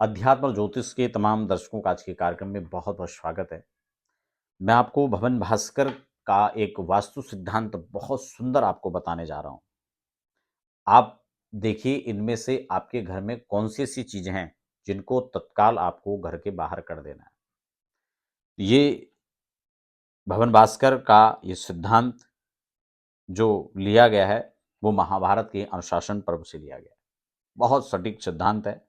अध्यात्म और ज्योतिष के तमाम दर्शकों का आज के कार्यक्रम में बहुत बहुत स्वागत है। मैं आपको भवन भास्कर का एक वास्तु सिद्धांत बहुत सुंदर आपको बताने जा रहा हूं। आप देखिए इनमें से आपके घर में कौन सी ऐसी चीजें हैं जिनको तत्काल आपको घर के बाहर कर देना है। ये भवन भास्कर का ये सिद्धांत जो लिया गया है वो महाभारत के अनुशासन पर्व से लिया गया है। बहुत सटीक सिद्धांत है।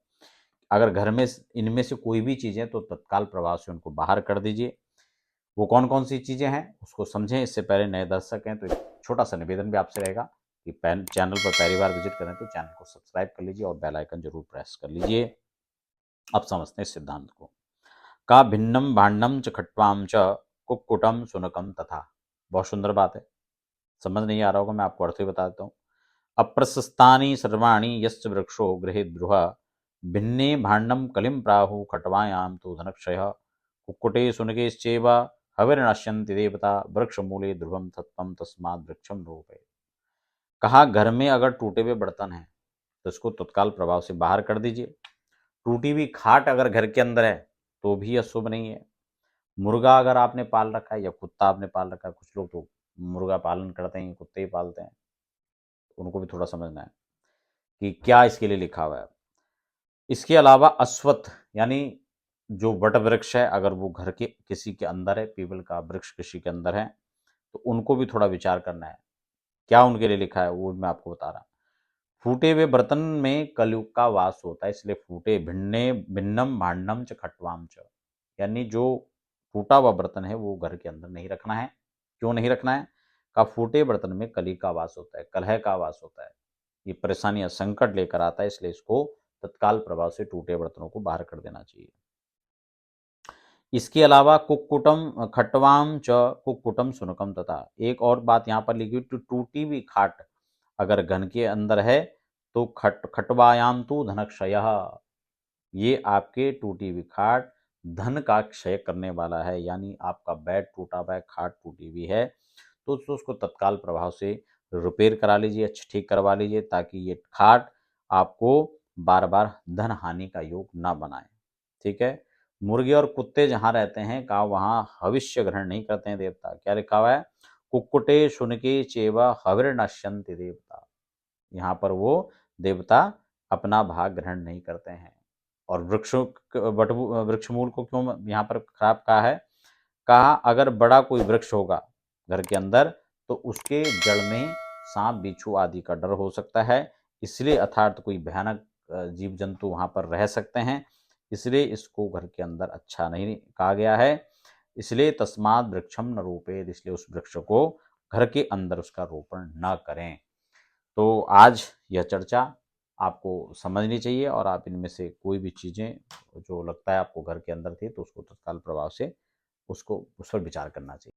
अगर घर में इनमें से कोई भी चीजें तो तत्काल प्रभाव से उनको बाहर कर दीजिए। वो कौन कौन सी चीज़ें हैं उसको समझें। इससे पहले नए दर्शक हैं तो एक छोटा सा निवेदन भी आपसे रहेगा कि चैनल पर पहली बार विजिट करें तो चैनल को सब्सक्राइब कर लीजिए और बेल आइकन जरूर प्रेस कर लीजिए। अब समझते हैं सिद्धांत को। का भिन्नम भांडम च खट्वाम च कुक्कुटम सुनकम तथा। बहुत सुंदर बात है। समझ नहीं आ रहा होगा, मैं आपको अर्थ ही बता देता हूँ। अप्रशस्तानि सर्वाणि यस्य वृक्षो गृहे द्रुह भिन्ने भांडम कलिम प्राहु खट्वायाम तो धनक्षय कुक्कुटे सुनकेश्चैव हविर्नश्यन्ति देवता वृक्ष मूले ध्रुवम तत्वम तस्मात् वृक्षम रोपे। कहा घर में अगर टूटे हुए बर्तन हैं तो इसको तत्काल प्रभाव से बाहर कर दीजिए। टूटी हुई खाट अगर घर के अंदर है तो भी अशुभ नहीं है। मुर्गा अगर आपने पाल रखा है या कुत्ता आपने पाल रखा है, कुछ लोग तो मुर्गा पालन करते हैं, कुत्ते ही पालते हैं, उनको भी थोड़ा समझना है कि क्या इसके लिए लिखा हुआ है। इसके अलावा अश्वत्थ यानी जो वट वृक्ष है, अगर वो घर के किसी के अंदर है, पीपल का वृक्ष किसी के अंदर है तो उनको भी थोड़ा विचार करना है। क्या उनके लिए लिखा है वो मैं आपको बता रहा। फूटे हुए बर्तन में कलयुग का वास होता है, इसलिए फूटे भिन्ने भिन्नम भांडम च खट्वाम च, यानी जो फूटा हुआ बर्तन है वो घर के अंदर नहीं रखना है। क्यों नहीं रखना है? का फूटे बर्तन में कली का वास होता है, कलह का वास होता है, ये परेशानियां संकट लेकर आता है, इसलिए इसको तत्काल प्रभाव से टूटे बर्तनों को बाहर कर देना चाहिए। इसके अलावा कुक्कुटम खट्वाम च कुक्कुटम सुनकम तथा, एक और बात यहाँ पर लिखी हुई, टूटी हुई खाट अगर घर के अंदर है तो खटवायाम तो धनक्षय, ये आपके टूटी हुई खाट धन का क्षय करने वाला है। यानी आपका बेड टूटा हुआ है, खाट टूटी हुई है तो उसको तत्काल प्रभाव से रिपेयर करा लीजिए, ठीक करवा लीजिए, ताकि ये खाट आपको बार बार धन हानि का योग ना बनाए। ठीक है। मुर्गे और कुत्ते जहाँ रहते हैं का वहाँ हविष्य ग्रहण नहीं करते हैं देवता। क्या लिखा हुआ है? कुक्कुटे शुनके चेवा हविर नश्यन्ति देवता। यहाँ पर वो देवता अपना भाग ग्रहण नहीं करते हैं। और वृक्षों वृक्ष मूल को क्यों यहाँ पर खराब कहा है? कहा अगर बड़ा कोई वृक्ष होगा घर के अंदर तो उसके जड़ में सांप बिच्छू आदि का डर हो सकता है, इसलिए अर्थात कोई भयानक जीव जंतु वहां पर रह सकते हैं, इसलिए इसको घर के अंदर अच्छा नहीं कहा गया है। इसलिए तस्माद वृक्षम न रोपेद, इसलिए उस वृक्ष को घर के अंदर उसका रोपण न करें। तो आज यह चर्चा आपको समझनी चाहिए और आप इनमें से कोई भी चीज़ें जो लगता है आपको घर के अंदर थी तो उसको तत्काल प्रभाव से उसको उस पर विचार करना चाहिए।